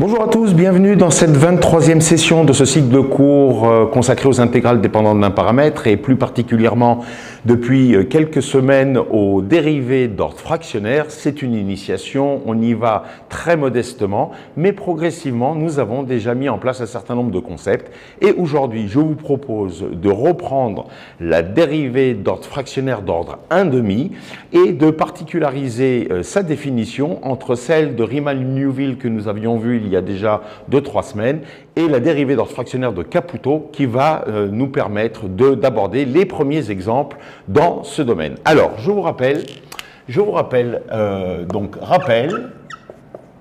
Bonjour à tous, bienvenue dans cette 23e session de ce cycle de cours consacré aux intégrales dépendantes d'un paramètre et plus particulièrement depuis quelques semaines aux dérivées d'ordre fractionnaire. C'est une initiation, on y va très modestement, mais progressivement nous avons déjà mis en place un certain nombre de concepts et aujourd'hui je vous propose de reprendre la dérivée d'ordre fractionnaire d'ordre 1/2 et de particulariser sa définition entre celle de Riemann-Liouville que nous avions vue il y a déjà 2-3 semaines et la dérivée d'ordre fractionnaire de Caputo qui va nous permettre d'aborder les premiers exemples dans ce domaine. Alors, je vous rappelle, rappel,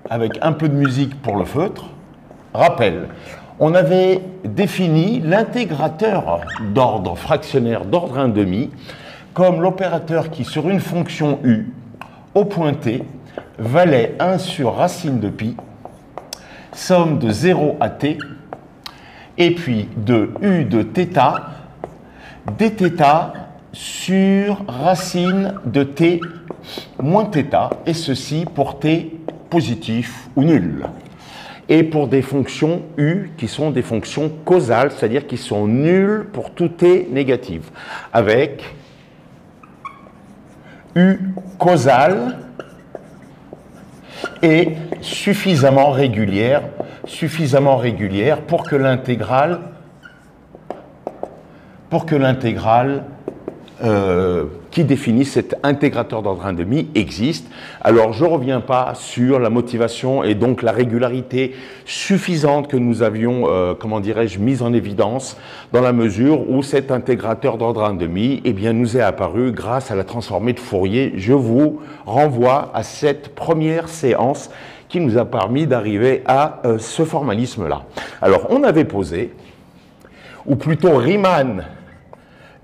avec un peu de musique pour le feutre, rappel. On avait défini l'intégrateur d'ordre fractionnaire d'ordre 1/2 comme l'opérateur qui, sur une fonction u, au point t, valait 1 sur racine de pi, somme de 0 à t, et puis de u de θ, dθ sur racine de t moins θ, et ceci pour t positif ou nul. Et pour des fonctions u qui sont des fonctions causales, c'est-à-dire qui sont nulles pour tout t négatif, avec u causale et suffisamment régulière pour que l'intégrale qui définit cet intégrateur d'ordre 1/2 existe. Alors je ne reviens pas sur la motivation et donc la régularité suffisante que nous avions, mise en évidence dans la mesure où cet intégrateur d'ordre 1/2 nous est apparu grâce à la transformée de Fourier. Je vous renvoie à cette première séance qui nous a permis d'arriver à ce formalisme-là. Alors on avait posé, ou plutôt Riemann,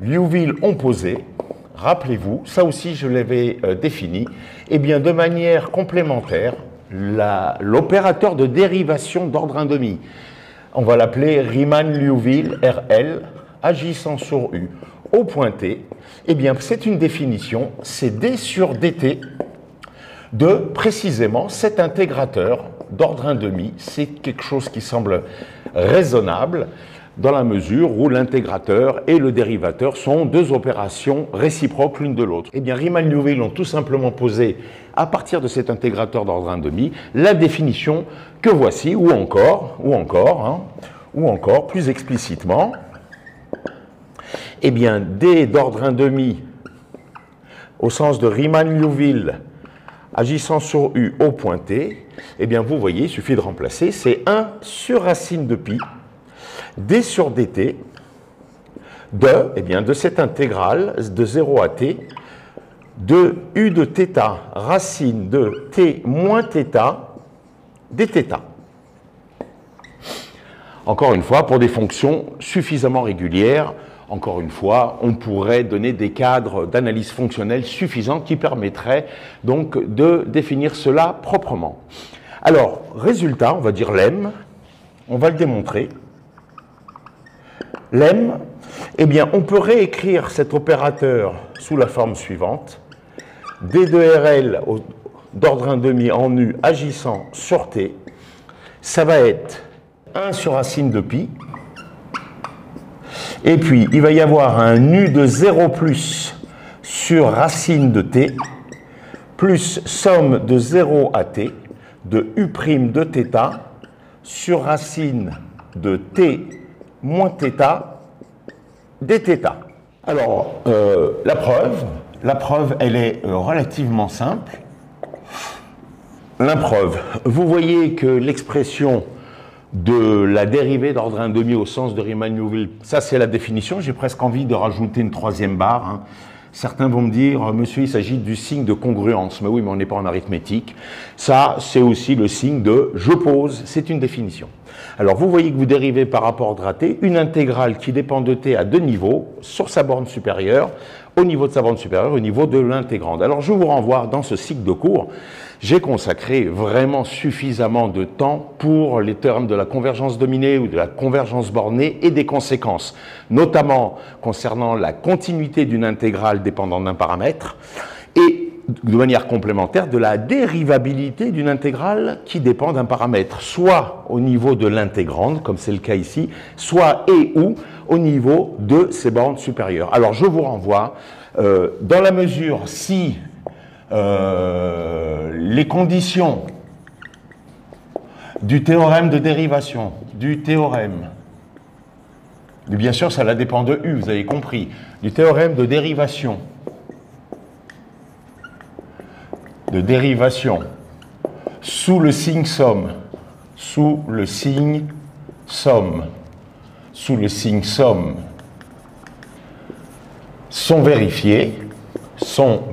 Liouville ont posé, rappelez-vous, ça aussi je l'avais défini, de manière complémentaire, l'opérateur de dérivation d'ordre 1/2. On va l'appeler Riemann-Liouville, RL, agissant sur U au point T. C'est une définition, c'est D sur dt de précisément cet intégrateur d'ordre 1/2. C'est quelque chose qui semble raisonnable, dans la mesure où l'intégrateur et le dérivateur sont deux opérations réciproques l'une de l'autre. Riemann-Liouville ont tout simplement posé, à partir de cet intégrateur d'ordre 1/2, la définition que voici, ou encore, plus explicitement, D d'ordre 1/2, au sens de Riemann-Liouville, agissant sur U au point T, vous voyez, il suffit de remplacer, c'est 1 sur racine de pi, d sur dt de cette intégrale de 0 à t de u de θ racine de t moins θ dθ. Encore une fois, pour des fonctions suffisamment régulières, encore une fois, on pourrait donner des cadres d'analyse fonctionnelle suffisants qui permettraient donc de définir cela proprement. Alors, résultat, on va dire lemme, on va le démontrer. Lemme, on peut réécrire cet opérateur sous la forme suivante. D de RL d'ordre 1/2 en U agissant sur T, ça va être 1 sur racine de pi, et puis il va y avoir un U de 0 plus sur racine de T, plus somme de 0 à T, de U' de θ sur racine de T moins θ dθ. Alors, la preuve, elle est relativement simple. L'impreuve, vous voyez que l'expression de la dérivée d'ordre 1/2 au sens de Riemann-Liouville, ça c'est la définition, j'ai presque envie de rajouter une troisième barre. Certains vont me dire, monsieur, il s'agit du signe de congruence. Mais oui, mais on n'est pas en arithmétique. Ça, c'est aussi le signe de je pose, c'est une définition. Alors, vous voyez que vous dérivez par rapport à t une intégrale qui dépend de t à deux niveaux, sur sa borne supérieure, au niveau de sa borne supérieure, au niveau de l'intégrande. Alors, je vous renvoie dans ce cycle de cours. J'ai consacré vraiment suffisamment de temps pour les termes de la convergence dominée ou de la convergence bornée et des conséquences, notamment concernant la continuité d'une intégrale dépendant d'un paramètre. Et de manière complémentaire de la dérivabilité d'une intégrale qui dépend d'un paramètre, soit au niveau de l'intégrande, comme c'est le cas ici, soit et ou au niveau de ses bornes supérieures. Alors je vous renvoie, dans la mesure si les conditions du théorème de dérivation, mais bien sûr ça dépend de U, vous avez compris, du théorème de dérivation, sous le signe somme, sont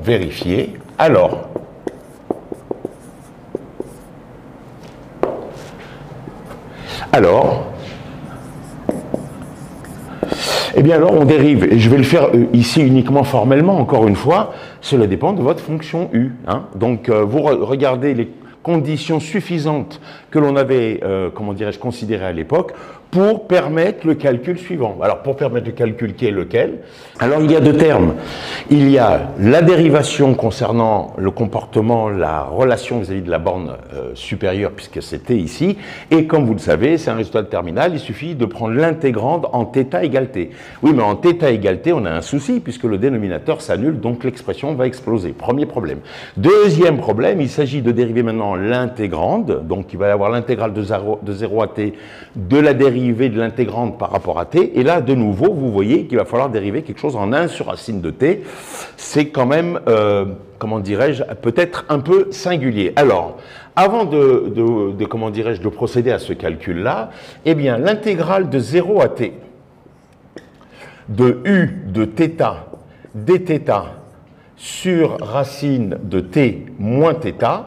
vérifiés, alors eh bien alors on dérive, et je vais le faire ici uniquement formellement, encore une fois, cela dépend de votre fonction U. Hein. Donc vous regardez les conditions suffisantes que l'on avait, comment dirais-je, considérées à l'époque, pour permettre le calcul suivant. Alors pour permettre le calcul qui est lequel? Alors il y a deux termes. Il y a la dérivation concernant le comportement, la relation vis-à-vis de la borne supérieure, puisque c'était ici, et comme vous le savez, c'est un résultat de terminal, il suffit de prendre l'intégrande en θ égale t. Oui, mais en θ égale t, on a un souci, puisque le dénominateur s'annule, donc l'expression va exploser. Premier problème. Deuxième problème, il s'agit de dériver maintenant l'intégrande, donc il va y avoir l'intégrale de 0 à t de la dérivée de l'intégrande par rapport à t, et là, de nouveau, vous voyez qu'il va falloir dériver quelque chose en 1 sur racine de t. C'est quand même, comment dirais-je, peut-être un peu singulier. Alors, avant comment dirais-je, de procéder à ce calcul-là, eh bien, l'intégrale de 0 à t de u de θ dθ sur racine de t moins θ,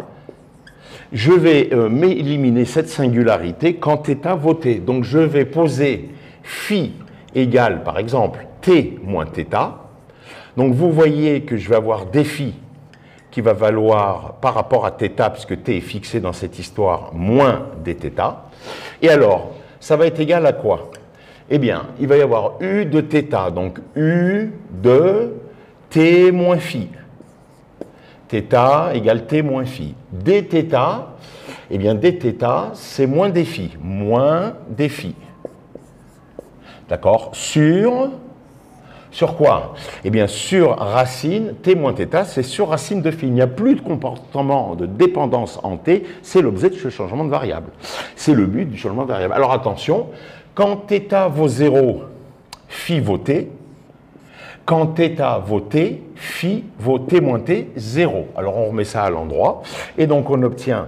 je vais m'éliminer cette singularité quand θ vaut t. Donc je vais poser phi égale, par exemple, t moins θ. Donc vous voyez que je vais avoir dφ qui va valoir par rapport à θ, puisque t est fixé dans cette histoire, moins dθ. Et alors, ça va être égal à quoi? Eh bien, il va y avoir u de θ, donc u de t moins phi. θ égale t moins phi. dθ, eh bien dθ, c'est moins dφ. D'accord? Sur quoi? Eh bien sur racine, t moins θ, c'est sur racine de phi. Il n'y a plus de comportement de dépendance en t, c'est l'objet de ce changement de variable. C'est le but du changement de variable. Alors attention, quand θ vaut 0, phi vaut t. Quand θ vaut t, phi vaut t moins t, 0. Alors on remet ça à l'endroit, et donc on obtient,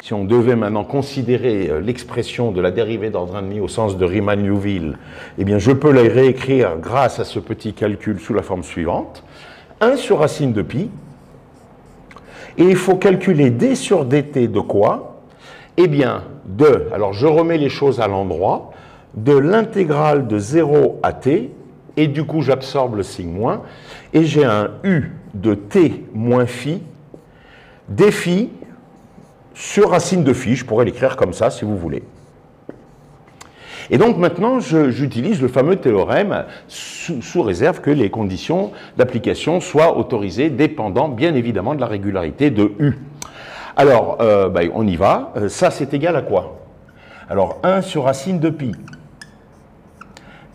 si on devait maintenant considérer l'expression de la dérivée d'ordre 1,5 au sens de Riemann-Liouville, eh bien je peux la réécrire grâce à ce petit calcul sous la forme suivante. 1 sur racine de pi, et il faut calculer d sur dt de quoi? Eh bien alors je remets les choses à l'endroit, de l'intégrale de 0 à t, et du coup j'absorbe le signe moins, et j'ai un u de t moins phi, dφ sur racine de phi, je pourrais l'écrire comme ça si vous voulez. Et donc maintenant j'utilise le fameux théorème sous réserve que les conditions d'application soient autorisées, dépendant bien évidemment de la régularité de u. Alors on y va, ça c'est égal à quoi? Alors 1 sur racine de pi,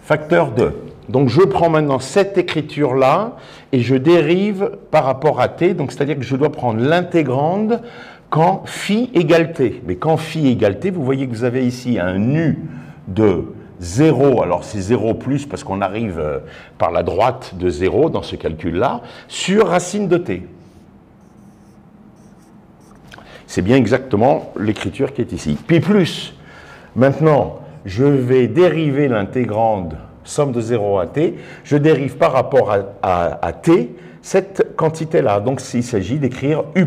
facteur 2. Donc je prends maintenant cette écriture-là et je dérive par rapport à t, donc c'est-à-dire que je dois prendre l'intégrande quand phi égale t. Mais quand phi égale t, vous voyez que vous avez ici un u de 0, alors c'est 0 plus parce qu'on arrive par la droite de 0 dans ce calcul-là, sur racine de t. C'est bien exactement l'écriture qui est ici. Puis plus, maintenant, je vais dériver l'intégrande somme de 0 à t, je dérive par rapport à t cette quantité-là. Donc il s'agit d'écrire u'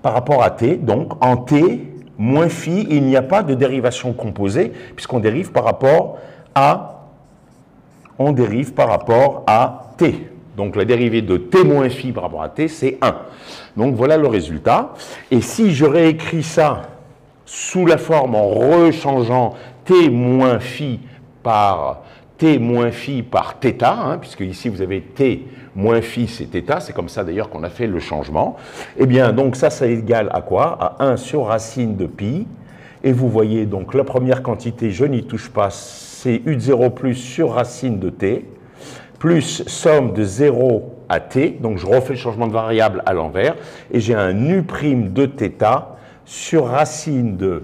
par rapport à t, donc en t moins phi, il n'y a pas de dérivation composée, puisqu'on dérive par rapport à t. Donc la dérivée de t moins phi par rapport à t, c'est 1. Donc voilà le résultat. Et si je réécris ça sous la forme en rechangeant t moins phi par t moins phi par θ, hein, puisque ici vous avez t moins phi, c'est θ, c'est comme ça d'ailleurs qu'on a fait le changement. Eh bien, donc ça égale à quoi? À 1 sur racine de pi. Et vous voyez, donc la première quantité, je n'y touche pas, c'est u de 0 plus sur racine de t, plus somme de 0 à t, donc je refais le changement de variable à l'envers, et j'ai un u' de θ sur racine de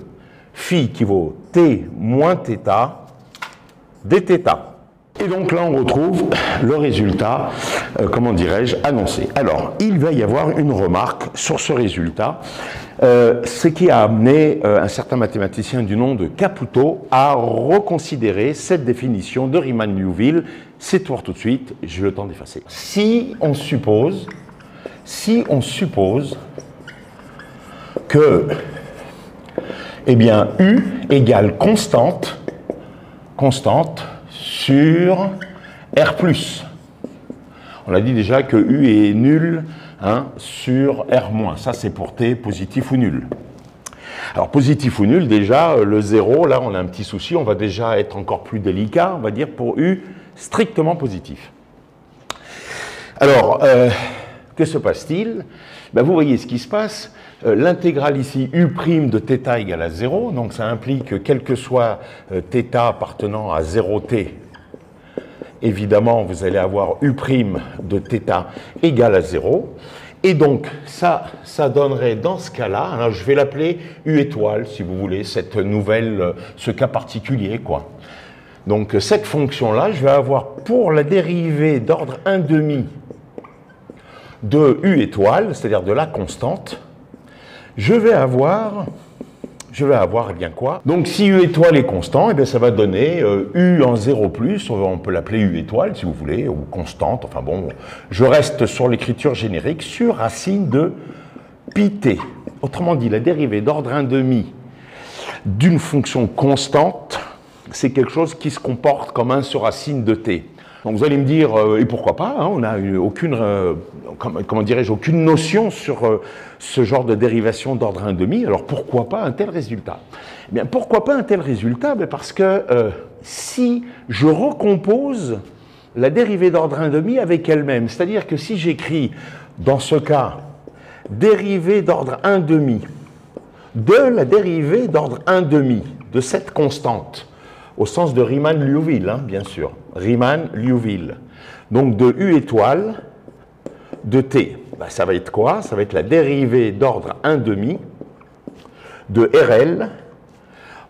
phi qui vaut t moins θ dθ. Et donc là, on retrouve le résultat, comment dirais-je, annoncé. Alors, il va y avoir une remarque sur ce résultat, ce qui a amené un certain mathématicien du nom de Caputo à reconsidérer cette définition de Riemann-Liouville. C'est tout de suite, j'ai le temps d'effacer. Si on suppose que, eh bien, U égale constante sur R+. On a dit déjà que U est nul, hein, sur R-. Ça, c'est pour T positif ou nul. Alors, positif ou nul, déjà, le 0, là, on a un petit souci. On va déjà être encore plus délicat, on va dire, pour U strictement positif. Alors, que se passe-t-il? Ben, vous voyez ce qui se passe. L'intégrale ici, U' de θ égale à 0, donc ça implique que quel que soit θ appartenant à 0t, évidemment, vous allez avoir U' de θ égale à 0. Et donc, ça donnerait dans ce cas-là, alors je vais l'appeler U étoile, si vous voulez, cette nouvelle, ce cas particulier, quoi. Donc, cette fonction-là, je vais avoir pour la dérivée d'ordre 1/2 de U étoile, c'est-à-dire de la constante, je vais avoir eh bien quoi? Donc si U étoile est constant, eh bien ça va donner U en 0+, on peut l'appeler U étoile si vous voulez, ou constante, enfin bon, je reste sur l'écriture générique, sur racine de pi t. Autrement dit, la dérivée d'ordre 1/2 d'une fonction constante, c'est quelque chose qui se comporte comme 1 sur racine de t. Donc vous allez me dire, et pourquoi pas, hein, on n'a aucune, comment dirais-je, aucune notion sur ce genre de dérivation d'ordre 1/2, alors pourquoi pas un tel résultat? Eh bien, pourquoi pas un tel résultat? Parce que si je recompose la dérivée d'ordre 1/2 avec elle-même, c'est-à-dire que si j'écris, dans ce cas, dérivée d'ordre 1/2 de la dérivée d'ordre 1/2 de cette constante, au sens de Riemann-Liouville, hein, bien sûr, Riemann-Liouville. Donc de U étoile de T. Ben, ça va être quoi? Ça va être la dérivée d'ordre 1/2 de RL,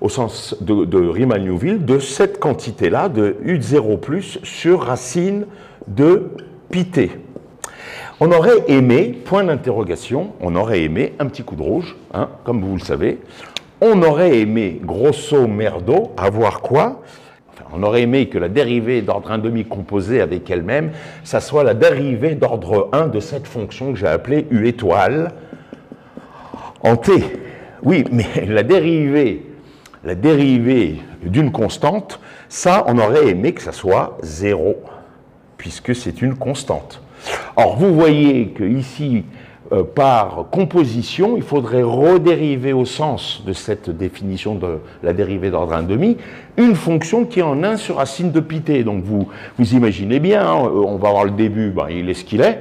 au sens de Riemann-Liouville, de cette quantité-là, de U de 0+, sur racine de pi t. On aurait aimé, point d'interrogation, on aurait aimé, un petit coup de rouge, hein, comme vous le savez, on aurait aimé, grosso merdo, avoir quoi? Enfin, on aurait aimé que la dérivée d'ordre 1/2 composée avec elle-même, ça soit la dérivée d'ordre 1 de cette fonction que j'ai appelée U étoile en t. Oui, mais la dérivée d'une constante, ça, on aurait aimé que ça soit 0, puisque c'est une constante. Or, vous voyez que ici, par composition, il faudrait redériver au sens de cette définition de la dérivée d'ordre 1/2 une fonction qui est en 1 sur racine de pi t. Donc vous imaginez bien, hein, on va voir le début, ben, il est ce qu'il est.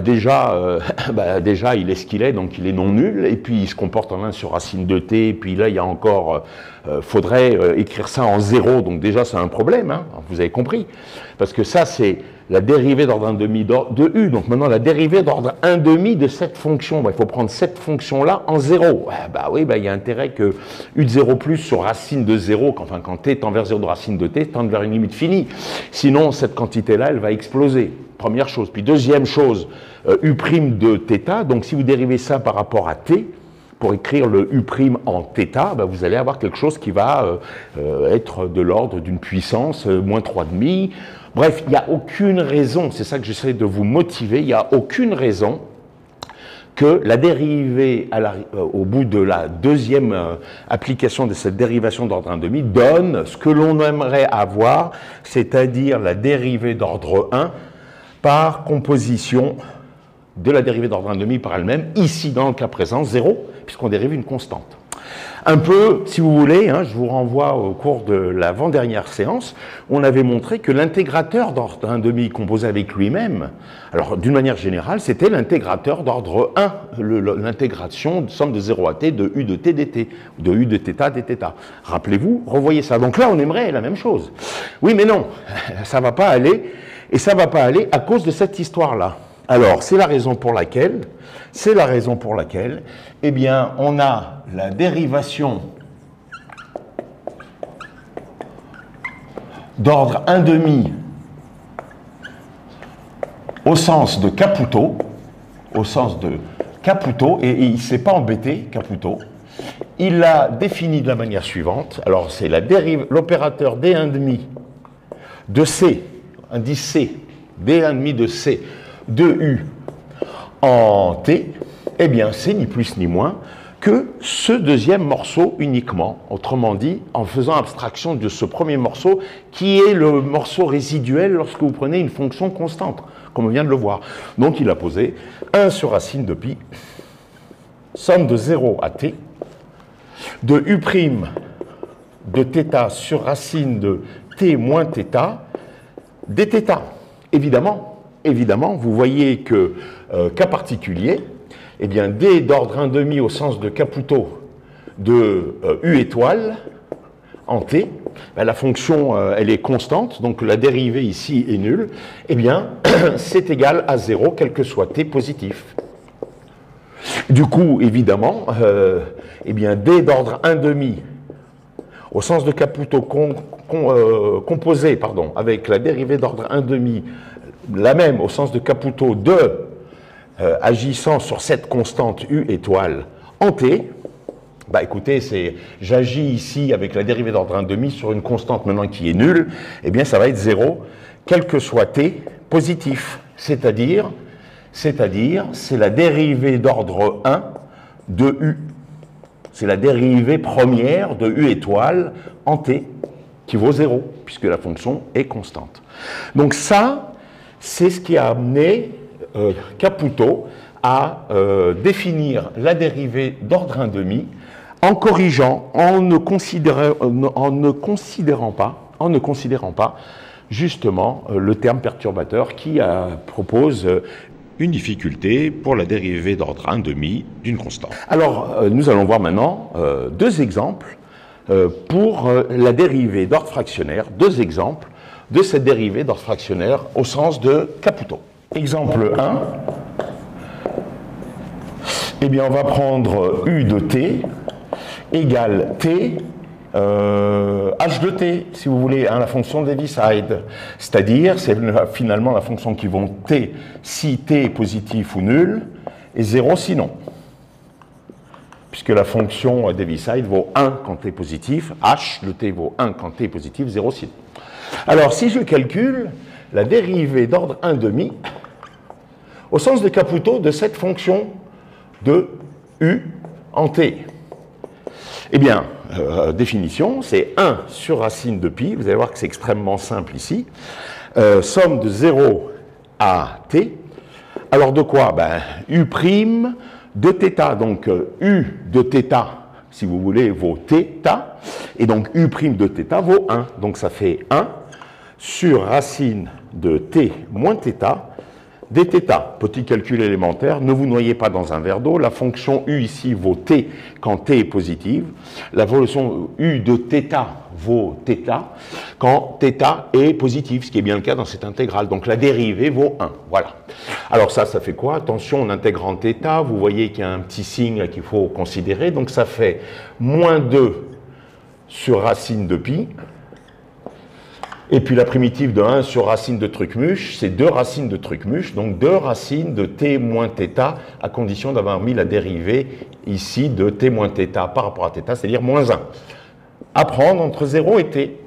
Déjà, il est ce qu'il est, donc il est non nul. Et puis il se comporte en 1 sur racine de t. Et puis là, il y a encore, faudrait écrire ça en 0. Donc déjà, c'est un problème, hein, vous avez compris. Parce que ça, c'est la dérivée d'ordre 1/2 de U. Donc maintenant, la dérivée d'ordre 1/2 de cette fonction, ben, il faut prendre cette fonction-là en 0. Oui, il y a intérêt que U de 0+ sur racine de 0, enfin quand t tend vers 0 de racine de t, tend vers une limite finie. Sinon, cette quantité-là, elle va exploser. Première chose. Puis deuxième chose, U' de θ. Donc si vous dérivez ça par rapport à t, pour écrire le U' en θ, ben, vous allez avoir quelque chose qui va être de l'ordre d'une puissance moins 3,5. Bref, il n'y a aucune raison, c'est ça que j'essaie de vous motiver, il n'y a aucune raison que la dérivée au bout de la deuxième application de cette dérivation d'ordre 1/2 donne ce que l'on aimerait avoir, c'est-à-dire la dérivée d'ordre 1 par composition de la dérivée d'ordre 1/2 par elle-même, ici dans le cas présent 0, puisqu'on dérive une constante. Un peu, si vous voulez, hein, je vous renvoie au cours de l'avant-dernière séance, on avait montré que l'intégrateur d'ordre 1,5 composé avec lui-même, alors d'une manière générale, c'était l'intégrateur d'ordre 1, l'intégration de somme de 0 à t de u de t dt, de u de θ dθ. Rappelez-vous, revoyez ça. Donc là, on aimerait la même chose. Oui, mais non, ça ne va pas aller, et ça ne va pas aller à cause de cette histoire-là. Alors, c'est la raison pour laquelle, eh bien, on a la dérivation d'ordre 1,5 au sens de Caputo, et il ne s'est pas embêté, Caputo. Il l'a défini de la manière suivante. Alors, c'est l'opérateur d1,5 de C, indice C, d1,5 de C, de U en T, eh bien, c'est ni plus ni moins que ce deuxième morceau uniquement, autrement dit, en faisant abstraction de ce premier morceau, qui est le morceau résiduel lorsque vous prenez une fonction constante, comme on vient de le voir. Donc, il a posé 1 sur racine de pi, somme de 0 à t, de u' de θ sur racine de t moins θ, dθ. Évidemment, vous voyez que, cas particulier, eh bien, d d'ordre 1,5 au sens de Caputo de u étoile en t, ben, la fonction, elle est constante, donc la dérivée ici est nulle, eh bien, c'est égal à 0, quel que soit t positif. Du coup, évidemment, eh bien, d d'ordre 1,5 au sens de Caputo composé avec la dérivée d'ordre 1,5, la même au sens de Caputo de agissant sur cette constante u étoile en t, bah écoutez, j'agis ici avec la dérivée d'ordre 1,5 sur une constante maintenant qui est nulle, eh bien ça va être 0, quel que soit t positif, c'est-à-dire c'est la dérivée d'ordre 1 de u. C'est la dérivée première de u étoile en t, qui vaut 0, puisque la fonction est constante. Donc ça, c'est ce qui a amené Caputo à définir la dérivée d'ordre 1,5 en corrigeant, en ne considérant pas justement le terme perturbateur qui propose une difficulté pour la dérivée d'ordre 1,5 d'une constante. Alors, nous allons voir maintenant deux exemples pour la dérivée d'ordre fractionnaire, deux exemples de cette dérivée d'ordre fractionnaire au sens de Caputo. Exemple 1, eh bien, on va prendre u de t égale t h de t, si vous voulez, hein, la fonction d'Heaviside. C'est-à-dire, c'est finalement la fonction qui vaut t si t est positif ou nul, et 0 sinon. Puisque la fonction d'Heaviside vaut 1 quand t est positif, h de t vaut 1 quand t est positif, 0 sinon. Alors, si je calcule la dérivée d'ordre 1,5 au sens de Caputo de cette fonction de u en t, eh bien, définition, c'est 1 sur racine de pi, vous allez voir que c'est extrêmement simple ici, somme de 0 à t, alors de quoi? Ben, u' de θ, donc u de θ, si vous voulez, vaut θ, et donc u' de θ vaut 1, donc ça fait 1 sur racine de t moins θ, dθ. Petit calcul élémentaire, ne vous noyez pas dans un verre d'eau, la fonction u ici vaut t quand t est positive, la fonction u de θ vaut θ quand θ est positive, ce qui est bien le cas dans cette intégrale, donc la dérivée vaut 1, voilà. Alors ça fait quoi? Attention, en intégrant θ, vous voyez qu'il y a un petit signe qu'il faut considérer, donc ça fait moins 2 sur racine de pi, et puis la primitive de 1 sur racine de trucmuche, c'est 2 racines de trucmuche, donc 2 racines de t moins θ, à condition d'avoir mis la dérivée ici de t moins θ par rapport à θ, c'est-à-dire moins 1. À prendre entre 0 et t.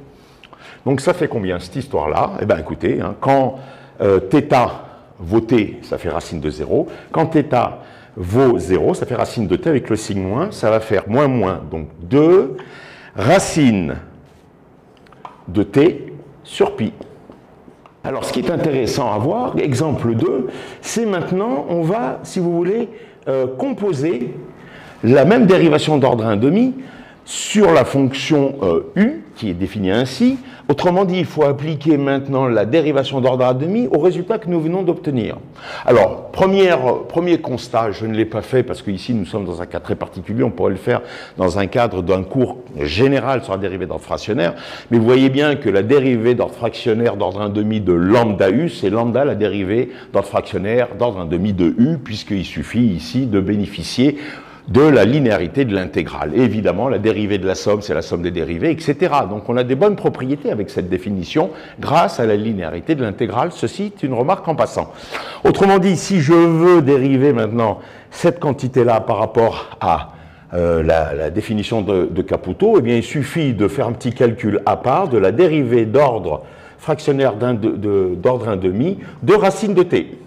Donc ça fait combien cette histoire-là? Eh bien écoutez, hein, quand θ vaut t, ça fait racine de 0. Quand θ vaut 0, ça fait racine de t avec le signe moins, ça va faire moins moins. Donc 2 racines de t sur pi. Alors, ce qui est intéressant à voir, exemple 2, c'est maintenant, on va, si vous voulez, composer la même dérivation d'ordre 1,5 sur la fonction u, qui est définie ainsi. Autrement dit, il faut appliquer maintenant la dérivation d'ordre à demi au résultat que nous venons d'obtenir. Alors, premier constat, je ne l'ai pas fait parce qu'ici nous sommes dans un cas très particulier, on pourrait le faire dans un cadre d'un cours général sur la dérivée d'ordre fractionnaire, mais vous voyez bien que la dérivée d'ordre fractionnaire d'ordre 1,5 de lambda u, c'est lambda la dérivée d'ordre fractionnaire d'ordre 1,5 de u, puisqu'il suffit ici de bénéficier de la linéarité de l'intégrale. Et évidemment, la dérivée de la somme, c'est la somme des dérivées, etc. Donc on a des bonnes propriétés avec cette définition grâce à la linéarité de l'intégrale. Ceci est une remarque en passant. Autrement dit, si je veux dériver maintenant cette quantité-là par rapport à la définition de Caputo, eh bien, il suffit de faire un petit calcul à part de la dérivée d'ordre fractionnaire d'ordre 1,5 de racine de t.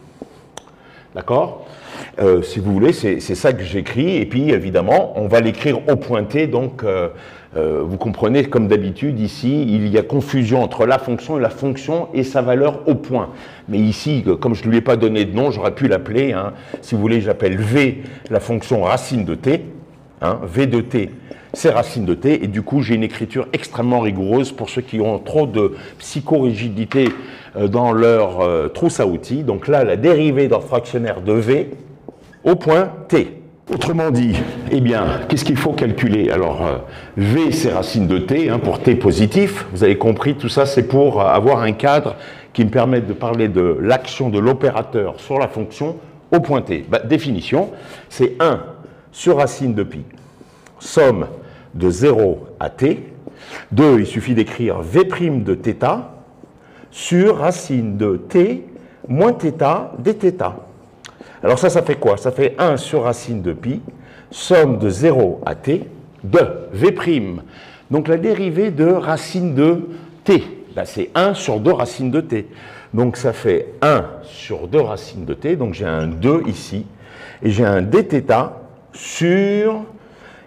D'accord ? Si vous voulez, c'est ça que j'écris, et puis évidemment, on va l'écrire au pointé, donc vous comprenez, comme d'habitude, ici, il y a confusion entre la fonction et sa valeur au point. Mais ici, comme je ne lui ai pas donné de nom, j'aurais pu l'appeler, hein, si vous voulez, j'appelle V la fonction racine de t, hein, V de t, c'est racine de t, et du coup, j'ai une écriture extrêmement rigoureuse pour ceux qui ont trop de psychorigidité dans leur trousse à outils. Donc là, la dérivée d'ordre fractionnaire de V, au point t. Autrement dit, eh bien, qu'est-ce qu'il faut calculer? Alors, V, c'est racine de t, hein, pour t positif. Vous avez compris, tout ça, c'est pour avoir un cadre qui me permette de parler de l'action de l'opérateur sur la fonction au point t. Bah, définition, c'est 1 sur racine de pi, somme de 0 à t. 2, il suffit d'écrire V' de θ sur racine de t moins θ dθ. Alors ça fait quoi? Ça fait 1 sur racine de pi, somme de 0 à t, de V'. Donc la dérivée de racine de t, ben c'est 1 sur 2 racines de t. Donc ça fait 1 sur 2 racines de t, donc j'ai un 2 ici, et j'ai un dθ sur,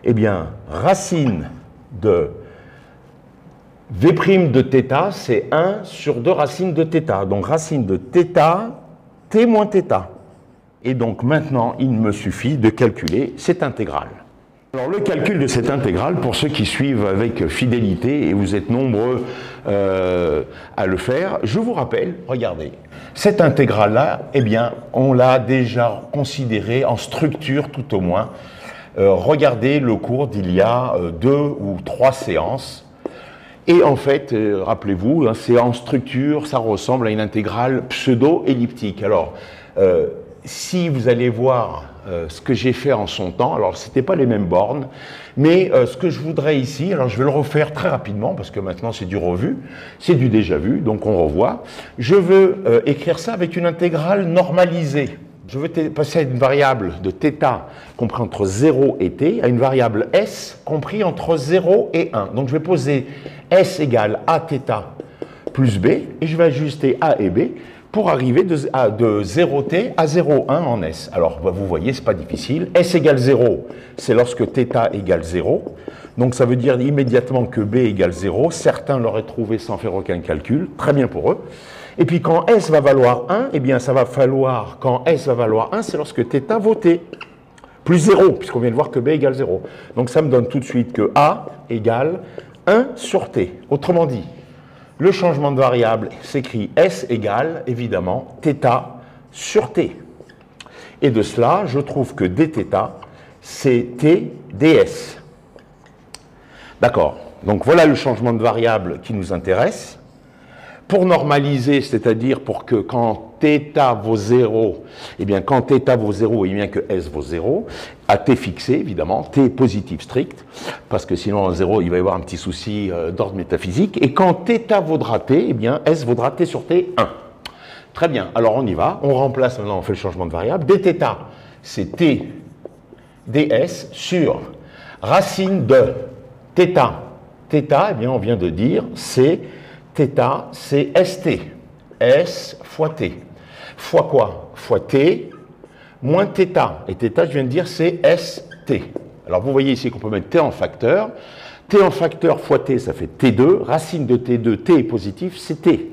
eh bien, racine de V' de θ, c'est 1 sur 2 racines de θ. Donc racine de θ, t moins θ. Et donc maintenant, il me suffit de calculer cette intégrale. Alors le calcul de cette intégrale, pour ceux qui suivent avec fidélité, et vous êtes nombreux à le faire, je vous rappelle, regardez, cette intégrale-là, eh bien, on l'a déjà considérée en structure tout au moins. Regardez le cours d'il y a 2 ou 3 séances. Et en fait, rappelez-vous, hein, c'est en structure, ça ressemble à une intégrale pseudo-elliptique. Alors, si vous allez voir ce que j'ai fait en son temps, alors ce n'était pas les mêmes bornes, mais ce que je voudrais ici, alors je vais le refaire très rapidement, parce que maintenant c'est du revu, c'est du déjà vu, donc on revoit. Je veux écrire ça avec une intégrale normalisée. Je veux passer à une variable de θ compris entre 0 et t, à une variable s compris entre 0 et 1. Donc je vais poser s égale a θ plus b, et je vais ajuster a et b, pour arriver de 0t à 0,1 en S. Alors, vous voyez, ce n'est pas difficile. S égale 0, c'est lorsque θ égale 0. Donc, ça veut dire immédiatement que B égale 0. Certains l'auraient trouvé sans faire aucun calcul. Très bien pour eux. Et puis, quand S va valoir 1, eh bien, ça va falloir, quand S va valoir 1, c'est lorsque θ vaut t. Plus 0, puisqu'on vient de voir que B égale 0. Donc, ça me donne tout de suite que A égale 1 sur t. Autrement dit, le changement de variable s'écrit S égale, évidemment, θ sur t. Et de cela, je trouve que dθ, c'est t ds. D'accord. Donc voilà le changement de variable qui nous intéresse. Pour normaliser, c'est-à-dire pour que quand θ vaut 0, eh bien quand θ vaut 0, et bien que S vaut 0, à t fixé, évidemment, t positif strict, parce que sinon en 0, il va y avoir un petit souci d'ordre métaphysique, et quand θ vaudra t, eh bien S vaudra t sur t 1. Très bien, alors on y va, on remplace maintenant, on fait le changement de variable, dθ, c'est t ds sur racine de θ. θ, eh bien on vient de dire, c'est θ, c'est st, s fois t. Fois quoi? Fois t moins θ. Et θ, je viens de dire, c'est st. Alors vous voyez ici qu'on peut mettre t en facteur. T en facteur fois t, ça fait t2. Racine de t2, t est positif, c'est t.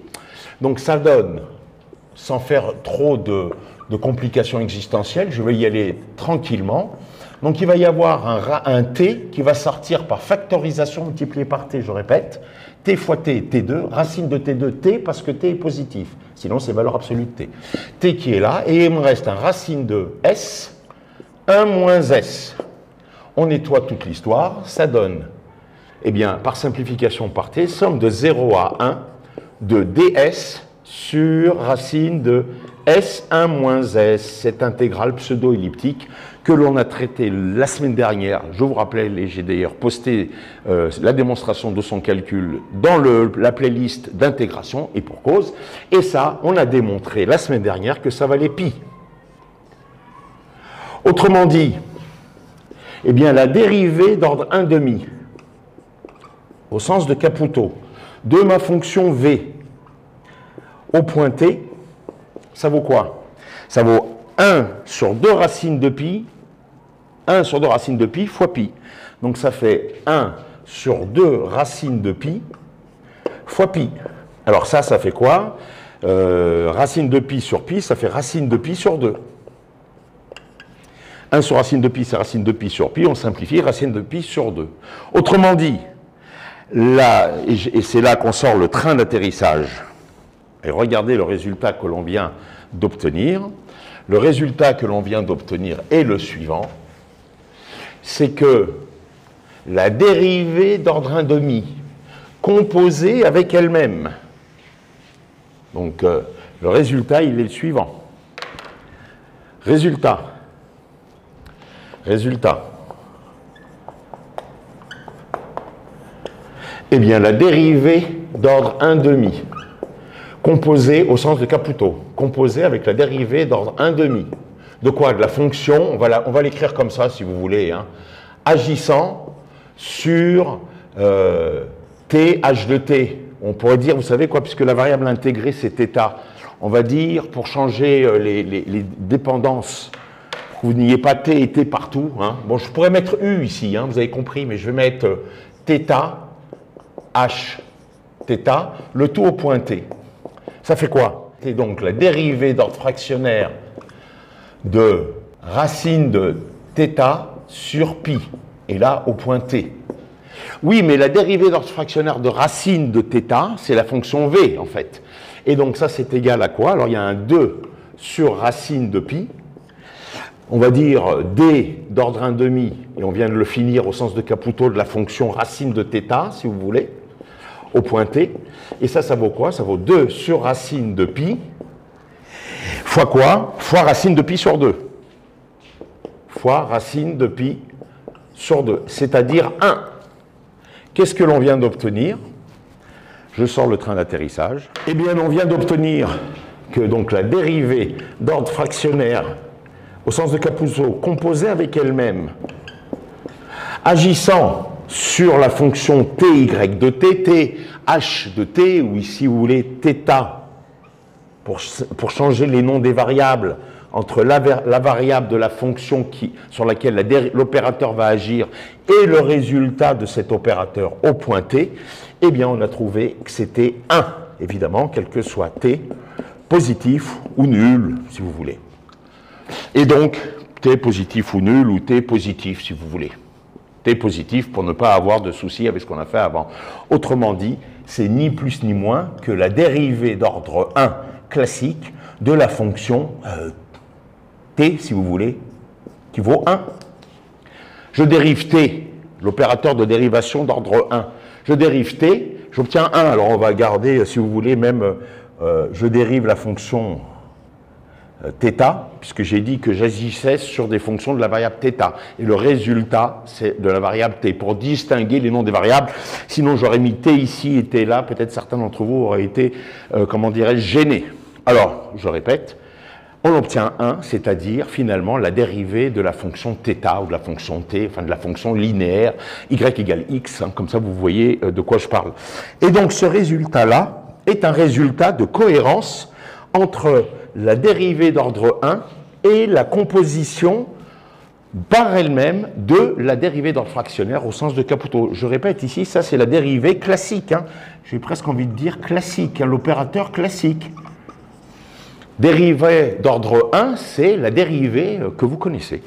Donc ça donne, sans faire trop de complications existentielles, je vais y aller tranquillement. Donc il va y avoir un t qui va sortir par factorisation multiplié par t, je répète. T fois t, t2, racine de t2, t, parce que t est positif. Sinon, c'est valeur absolue de t. T qui est là, et il me reste un racine de s, 1 moins s. On nettoie toute l'histoire, ça donne, eh bien, par simplification par t, somme de 0 à 1 de ds sur racine de S1 moins S, cette intégrale pseudo-elliptique que l'on a traitée la semaine dernière. Je vous rappelle, et j'ai d'ailleurs posté la démonstration de son calcul dans la playlist d'intégration, et pour cause. Et ça, on a démontré la semaine dernière que ça valait pi. Autrement dit, eh bien, la dérivée d'ordre 1/2, au sens de Caputo, de ma fonction v au point t, ça vaut quoi? Ça vaut 1 sur 2 racines de pi, 1 sur 2 racines de pi fois pi. Donc ça fait 1 sur 2 racines de pi fois pi. Alors ça fait quoi? Racine de pi sur pi, ça fait racine de pi sur 2. 1 sur racine de pi, c'est racine de pi sur pi, on simplifie, racine de pi sur 2. Autrement dit, là, et c'est là qu'on sort le train d'atterrissage, et regardez le résultat que l'on vient d'obtenir. Le résultat que l'on vient d'obtenir est le suivant, c'est que la dérivée d'ordre 1/2 composée avec elle-même, donc le résultat, il est le suivant. Résultat. Eh bien, la dérivée d'ordre 1/2, composée au sens de Caputo, composée avec la dérivée d'ordre 1/2. De quoi? De la fonction, on va l'écrire comme ça si vous voulez, hein, agissant sur t, h de t. On pourrait dire, vous savez quoi, puisque la variable intégrée c'est θ, on va dire, pour changer les dépendances, que vous n'ayez pas t et t partout, hein. Bon, je pourrais mettre u ici, hein, vous avez compris, mais je vais mettre θ, h, θ, le tout au point t. Ça fait quoi? C'est donc la dérivée d'ordre fractionnaire de racine de θ sur pi, et là au point t. Oui, mais la dérivée d'ordre fractionnaire de racine de θ, c'est la fonction v en fait. Et donc ça c'est égal à quoi? Alors il y a un 2 sur racine de pi, on va dire d d'ordre 1/2, et on vient de le finir au sens de Caputo de la fonction racine de θ, si vous voulez, au point t, et ça vaut quoi? Ça vaut 2 sur racine de pi, fois quoi? Fois racine de pi sur 2. Fois racine de pi sur 2, c'est-à-dire 1. Qu'est-ce que l'on vient d'obtenir? Je sors le train d'atterrissage. Eh bien, on vient d'obtenir que donc la dérivée d'ordre fractionnaire, au sens de Caputo, composée avec elle-même, agissant sur la fonction ty de t, t, h de t, ou ici vous voulez θ, pour changer les noms des variables, entre la variable de la fonction sur laquelle l'opérateur va agir et le résultat de cet opérateur au point t, eh bien on a trouvé que c'était 1, évidemment, quel que soit t, positif ou nul, si vous voulez. Et donc, t positif ou nul, ou t positif, si vous voulez. T positif pour ne pas avoir de soucis avec ce qu'on a fait avant. Autrement dit, c'est ni plus ni moins que la dérivée d'ordre 1 classique de la fonction t, si vous voulez, qui vaut 1. Je dérive t, l'opérateur de dérivation d'ordre 1. Je dérive t, j'obtiens 1. Alors on va garder, si vous voulez, même, je dérive la fonction θ, puisque j'ai dit que j'agissais sur des fonctions de la variable θ. Et le résultat, c'est de la variable t, pour distinguer les noms des variables. Sinon, j'aurais mis t ici et t là. Peut-être certains d'entre vous auraient été, comment dirais-je, gênés. Alors, je répète, on obtient 1, c'est-à-dire finalement la dérivée de la fonction θ ou de la fonction t, enfin de la fonction linéaire y égale x, hein, comme ça vous voyez de quoi je parle. Et donc ce résultat-là est un résultat de cohérence entre la dérivée d'ordre 1 et la composition par elle-même de la dérivée d'ordre fractionnaire au sens de Caputo. Je répète ici, ça c'est la dérivée classique, hein. J'ai presque envie de dire classique, hein, l'opérateur classique. Dérivée d'ordre 1, c'est la dérivée que vous connaissez.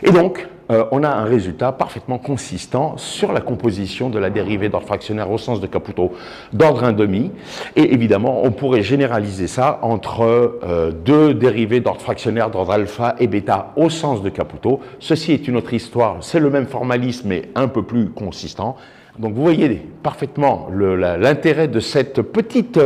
Et donc, on a un résultat parfaitement consistant sur la composition de la dérivée d'ordre fractionnaire au sens de Caputo d'ordre 1,5. Et évidemment, on pourrait généraliser ça entre deux dérivées d'ordre fractionnaire d'ordre alpha et bêta au sens de Caputo. Ceci est une autre histoire, c'est le même formalisme mais un peu plus consistant. Donc vous voyez parfaitement l'intérêt de cette petite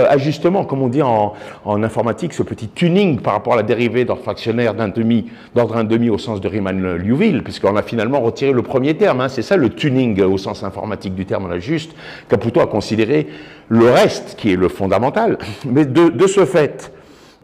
ajustement, comme on dit en informatique, ce petit tuning par rapport à la dérivée d'ordre fractionnaire d'ordre 1,5 au sens de Riemann-Liouville, puisqu'on a finalement retiré le premier terme. Hein, c'est ça le tuning au sens informatique du terme, on a juste. Caputo a considéré le reste, qui est le fondamental. Mais de ce fait,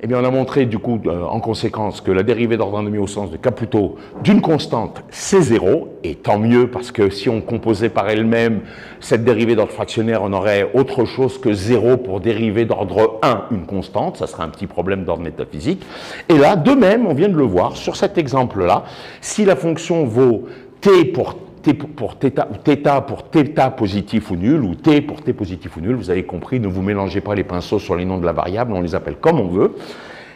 eh bien, on a montré du coup, en conséquence, que la dérivée d'ordre 1,5 au sens de Caputo d'une constante, c'est 0, et tant mieux, parce que si on composait par elle-même cette dérivée d'ordre fractionnaire, on aurait autre chose que 0 pour dérivée d'ordre 1, une constante, ça serait un petit problème d'ordre métaphysique. Et là, de même, on vient de le voir, sur cet exemple-là, si la fonction vaut t pour θ pour θ positif ou nul, ou t pour t positif ou nul, vous avez compris, ne vous mélangez pas les pinceaux sur les noms de la variable, on les appelle comme on veut.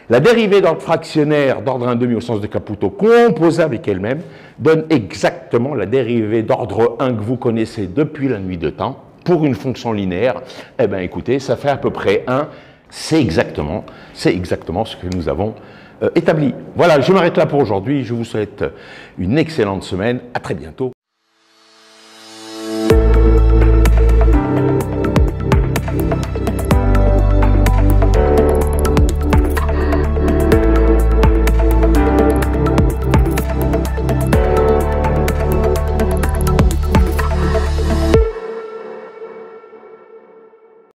La dérivée d'ordre fractionnaire d'ordre 1,5 au sens de Caputo composée avec elle-même donne exactement la dérivée d'ordre 1 que vous connaissez depuis la nuit de temps pour une fonction linéaire. Eh bien écoutez, ça fait à peu près 1, c'est exactement ce que nous avons établi. Voilà, je m'arrête là pour aujourd'hui, je vous souhaite une excellente semaine, à très bientôt.